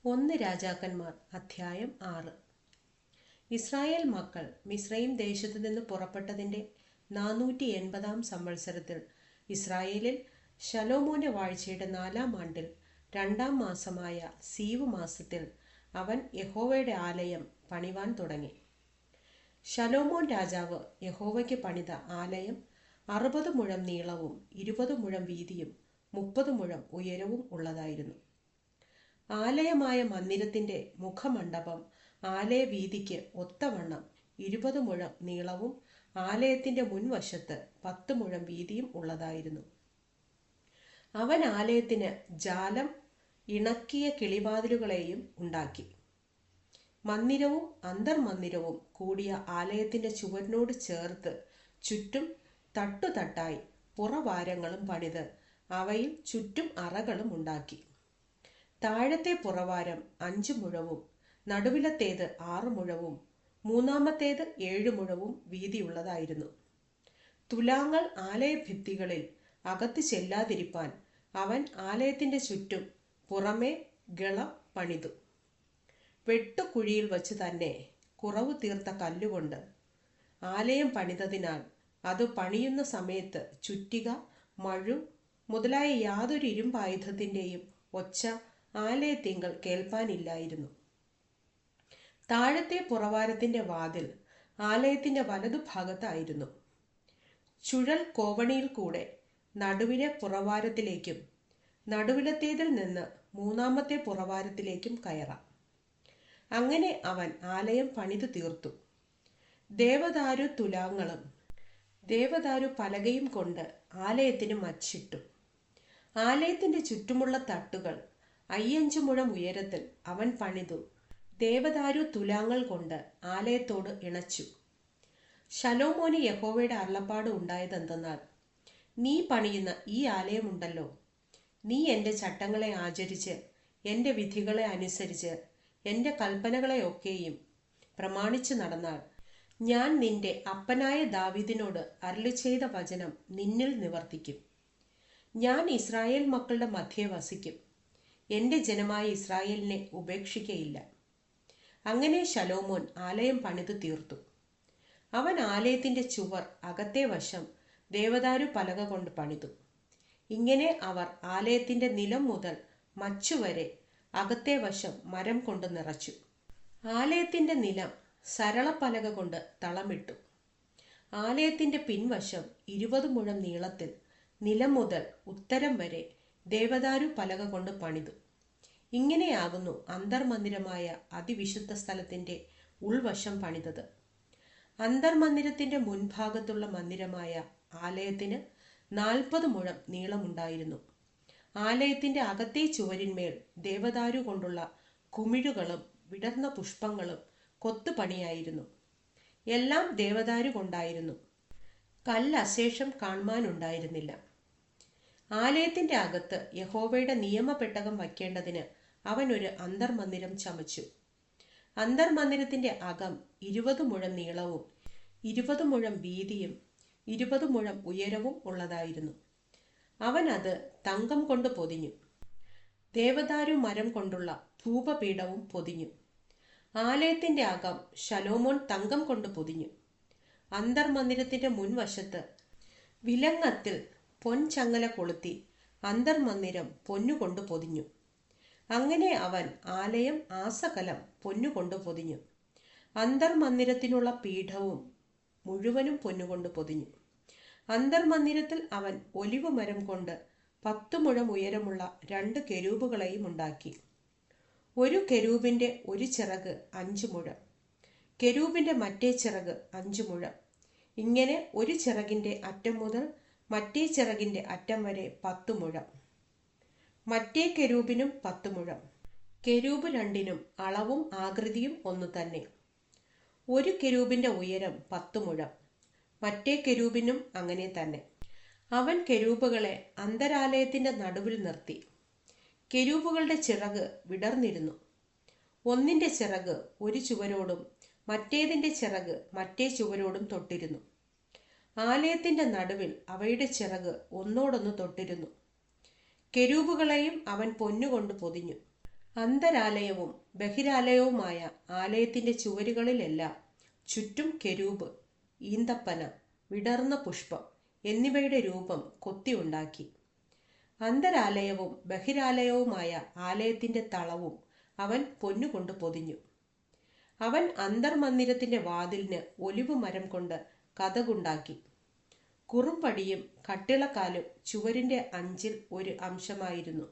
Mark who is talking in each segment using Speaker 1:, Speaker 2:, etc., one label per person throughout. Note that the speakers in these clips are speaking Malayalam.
Speaker 1: ഒന്ന് രാജാക്കന്മാർ അധ്യായം 6. ഇസ്രായേൽ മക്കൾ മിസ്രയീം ദേശത്തു നിന്ന് പുറപ്പെട്ടതിൻ്റെ 480 സംവത്സരത്തിൽ ഇസ്രായേലിൽ ശലോമോന്റെ വാഴ്ചയുടെ 4 ആണ്ടിൽ 2 മാസമായ സീവ് മാസത്തിൽ അവൻ യഹോവയുടെ ആലയം പണിവാൻ തുടങ്ങി. ശലോമോൻ രാജാവ് യഹോവയ്ക്ക് പണിത ആലയം 60 മുഴം നീളവും 20 മുഴം വീതിയും 30 മുഴം ഉയരവും ഉള്ളതായിരുന്നു. ആലയമായ മന്ദിരത്തിന്റെ മുഖമണ്ഡപം ആലയവീതിക്ക് ഒത്തവണ്ണം 20 മുഴം നീളവും ആലയത്തിന്റെ മുൻവശത്ത് 10 മുഴം വീതിയും ഉള്ളതായിരുന്നു. അവൻ ആലയത്തിന് ജാലം ഇണക്കിയ കിളിവാതിലുകളെയും ഉണ്ടാക്കി. മന്ദിരവും അന്തർമന്ദിരവും കൂടിയ ആലയത്തിന്റെ ചുവരിനോട് ചേർത്ത് ചുറ്റും തട്ടുതട്ടായി പുറവാരങ്ങളും പണിത് അവയിൽ ചുറ്റും അറകളും ഉണ്ടാക്കി. താഴത്തെ പുറവാരം 5 മുഴവും നടുവിലത്തേത് 6 മുഴവും മൂന്നാമത്തേത് 7 മുഴവും വീതിയുള്ളതായിരുന്നു. തുലാങ്ങൾ ആലയഭിത്തികളിൽ അകത്ത് ചെല്ലാതിരിപ്പാൻ അവൻ ആലയത്തിന്റെ ചുറ്റും പുറമേ ഗള പണിതു. വെട്ടുകുഴിയിൽ വച്ച് തന്നെ കുറവ് തീർത്ത കല്ലുകൊണ്ട് ആലയം പണിതതിനാൽ അത് പണിയുന്ന സമയത്ത് ചുറ്റിക, മഴു മുതലായ യാതൊരു ഇരുമ്പായുധത്തിന്റെയും ഒച്ച ആലയത്തിങ്കൽ കേൾപ്പാനില്ലായിരുന്നു. താഴത്തെ പുറവാരത്തിന്റെ വാതിൽ ആലയത്തിന്റെ വലതുഭാഗത്തായിരുന്നു. ചുഴൽ കോവണിയിൽ കൂടെ നടുവിലെ പുറവാരത്തിലേക്കും നടുവിലത്തേതിൽ നിന്ന് മൂന്നാമത്തെ പുറവാരത്തിലേക്കും കയറാം. അങ്ങനെ അവൻ ആലയം പണിതു തീർത്തു. ദേവദാരു തുലാങ്ങളും ദേവദാരു പലകയും കൊണ്ട് ആലയത്തിന് മച്ചിട്ടു. ആലയത്തിന്റെ ചുറ്റുമുള്ള തട്ടുകൾ 5 മുഴം ഉയരത്തിൽ അവൻ പണിതു ദേവദാരു തുലാങ്ങൾ കൊണ്ട് ആലയത്തോട് ഇണച്ചു. ശലോമോന് യഹോവയുടെ അരുളപ്പാട് ഉണ്ടായതെന്തെന്നാൽ, നീ പണിയുന്ന ഈ ആലയമുണ്ടല്ലോ, നീ എൻ്റെ ചട്ടങ്ങളെ ആചരിച്ച് എൻ്റെ വിധികളെ അനുസരിച്ച് എൻ്റെ കൽപ്പനകളെയൊക്കെയും പ്രമാണിച്ചു നടന്നാൽ, ഞാൻ നിന്റെ അപ്പനായ ദാവീദിനോട് അരുളിച്ചെയ്ത വചനം നിന്നിൽ നിവർത്തിക്കും. ഞാൻ ഇസ്രായേൽ മക്കളുടെ മധ്യേ വസിക്കും, എൻ്റെ ജനമായ ഇസ്രായേലിനെ ഉപേക്ഷിക്കയില്ല. അങ്ങനെ ശലോമോൻ ആലയം പണിതു തീർത്തു. അവൻ ആലയത്തിന്റെ ചുവർ അകത്തെ വശം ദേവദാരു പലക കൊണ്ട് പണിതു. ഇങ്ങനെ അവർ ആലയത്തിന്റെ നിലം മുതൽ മച്ചുവരെ അകത്തെ വശം മരം കൊണ്ട് നിറച്ചു. ആലയത്തിന്റെ നിലം സരളപ്പലക കൊണ്ട് തളമിട്ടു. ആലയത്തിന്റെ പിൻവശം 20 മുഴം നീളത്തിൽ നിലം മുതൽ ഉത്തരം വരെ ദേവദാരു പലക കൊണ്ട് പണിതു. ഇങ്ങനെയാകുന്നു അന്തർമന്ദിരമായ അതിവിശുദ്ധ സ്ഥലത്തിന്റെ ഉൾവശം പണിതത്. അന്തർമന്ദിരത്തിന്റെ മുൻഭാഗത്തുള്ള മന്ദിരമായ ആലയത്തിന് 40 മുഴം നീളമുണ്ടായിരുന്നു. ആലയത്തിന്റെ അകത്തെ ചുവരിന്മേൽ ദേവദാരു കൊണ്ടുള്ള കുമിഴുകളും വിടർന്ന പുഷ്പങ്ങളും കൊത്തുപണിയായിരുന്നു. എല്ലാം ദേവദാരു കൊണ്ടായിരുന്നു. കല്ലശേഷം കാണുവാനുണ്ടായിരുന്നില്ല. ആലയത്തിന്റെ അകത്ത് യഹോവയുടെ നിയമപെട്ടകം വയ്ക്കേണ്ടതിന് അവൻ ഒരു അന്തർമന്ദിരം ചമച്ചു. അന്തർമന്ദിരത്തിന്റെ അകം 20 മുഴം നീളവും 20 മുഴം വീതിയും 20 മുഴം ഉയരവും ഉള്ളതായിരുന്നു. അവൻ അത് തങ്കം കൊണ്ട് പൊതിഞ്ഞു. ദേവദാരു മരം കൊണ്ടുള്ള ധൂപപീഠവും പൊതിഞ്ഞു. ആലയത്തിന്റെ അകം ശലോമോൻ തങ്കം കൊണ്ട് പൊതിഞ്ഞു. അന്തർമന്ദിരത്തിന്റെ മുൻവശത്ത് വിലങ്ങത്തിൽ പൊൻചങ്ങല കൊളുത്തി അന്തർമന്ദിരം പൊന്നുകൊണ്ട് പൊതിഞ്ഞു. അങ്ങനെ അവൻ ആലയം ആസകലം പൊന്നുകൊണ്ട് പൊതിഞ്ഞു. അന്തർമന്ദിരത്തിനുള്ള പീഠവും മുഴുവനും പൊന്നുകൊണ്ട് പൊതിഞ്ഞു. അന്തർമന്ദിരത്തിൽ അവൻ ഒലിവ് മരം കൊണ്ട് 10 മുഴം ഉയരമുള്ള 2 കെരൂബുകളെയും ഉണ്ടാക്കി. ഒരു കെരൂബിന്റെ ഒരു ചിറക് 5 മുഴം, കെരൂബിന്റെ മറ്റേ ചിറക് 5 മുഴം. ഇങ്ങനെ ഒരു ചിറകിന്റെ അറ്റം മുതൽ മറ്റേ ചിറകിന്റെ അറ്റം വരെ 10 മുഴം. മറ്റേ കെരൂബിനും 10 മുഴം. കെരൂബ് രണ്ടിനും അളവും ആകൃതിയും ഒന്നു തന്നെ. ഒരു കെരൂബിന്റെ ഉയരം 10 മുഴം, മറ്റേ കെരൂബിനും അങ്ങനെ തന്നെ. അവൻ കെരൂബുകളെ അന്തരാലയത്തിന്റെ നടുവിൽ നിർത്തി. കെരൂബുകളുടെ ചിറക് വിടർന്നിരുന്നു. ഒന്നിന്റെ ചിറക് ഒരു ചുവരോടും മറ്റേതിന്റെ ചിറക് മറ്റേ ചുവരോടും തൊട്ടിരുന്നു. ആലയത്തിന്റെ നടുവിൽ അവയുടെ ചിറക് ഒന്നോടൊന്ന് തൊട്ടിരുന്നു. കെരൂബുകളെയും അവൻ പൊന്നുകൊണ്ട് പൊതിഞ്ഞു. അന്തരാലയവും ബഹിരാലയവുമായ ആലയത്തിന്റെ ചുവരുകളിലെല്ലാം ചുറ്റും കെരൂബ്, ഈന്തപ്പന, വിടർന്ന പുഷ്പം എന്നിവയുടെ രൂപം കൊത്തിയുണ്ടാക്കി. അന്തരാലയവും ബഹിരാലയവുമായ ആലയത്തിന്റെ തളവും അവൻ പൊന്നുകൊണ്ട് പൊതിഞ്ഞു. അവൻ അന്തർമന്ദിരത്തിന്റെ വാതിലിന് ഒലിവ് മരം കൊണ്ട് കതകുണ്ടാക്കി. കുറുമ്പടിയും കട്ടിളക്കാലും ചുവരിന്റെ അഞ്ചിൽ ഒരു അംശമായിരുന്നു.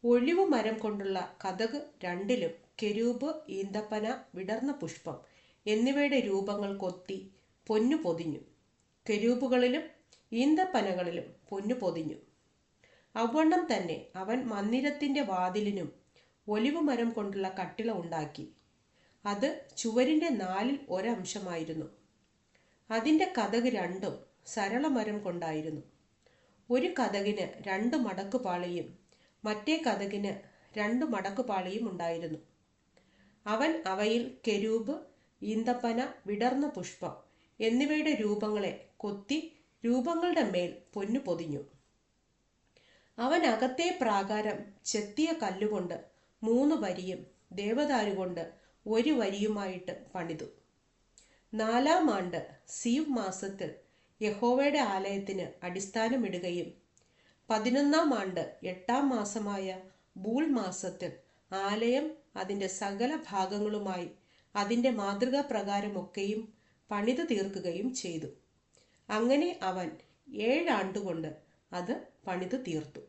Speaker 1: ഒലിവ് മരം കൊണ്ടുള്ള കതക് രണ്ടിലും കെരൂബ്, ഈന്തപ്പന, വിടർന്ന പുഷ്പം എന്നിവയുടെ രൂപങ്ങൾ കൊത്തി പൊന്നു പൊതിഞ്ഞു. കെരൂബുകളിലും ഈന്തപ്പനകളിലും പൊന്നു പൊതിഞ്ഞു. അവണ്ണം തന്നെ അവൻ മന്ദിരത്തിന്റെ വാതിലിനും ഒലിവ് മരം കൊണ്ടുള്ള കട്ടിള ഉണ്ടാക്കി. അത് ചുവരിന്റെ നാലിൽ ഒരംശമായിരുന്നു. അതിന്റെ കതക് രണ്ടും സരളമരം കൊണ്ടായിരുന്നു. ഒരു കതകിന് 2 മടക്കുപാളിയും മറ്റേ കതകിന് 2 മടക്കുപാളിയും ഉണ്ടായിരുന്നു. അവൻ അവയിൽ കെരൂബ്, ഈന്തപ്പന, വിടർന്ന പുഷ്പം എന്നിവയുടെ രൂപങ്ങളെ കൊത്തി രൂപങ്ങളുടെ മേൽ പൊന്നു പൊതിഞ്ഞു. അവൻ അകത്തെ പ്രാകാരം ചെത്തിയ കല്ലുകൊണ്ട് 3 വരിയും ദേവദാരുകൊണ്ട് 1 വരിയുമായിട്ട് പണിതു. 4-ാം ആണ്ട് സീവ് മാസത്തിൽ യഹോവയുടെ ആലയത്തിന് അടിസ്ഥാനമിടുകയും 11-ാം ആണ്ട് 8-ാം മാസമായ ബൂൽ മാസത്തിൽ ആലയം അതിൻ്റെ സകല ഭാഗങ്ങളുമായി അതിൻ്റെ മാതൃകാ പ്രകാരമൊക്കെയും പണിതു തീർക്കുകയും ചെയ്തു. അങ്ങനെ അവൻ 7 ആണ്ടുകൊണ്ട് അത് പണിതു തീർത്തു.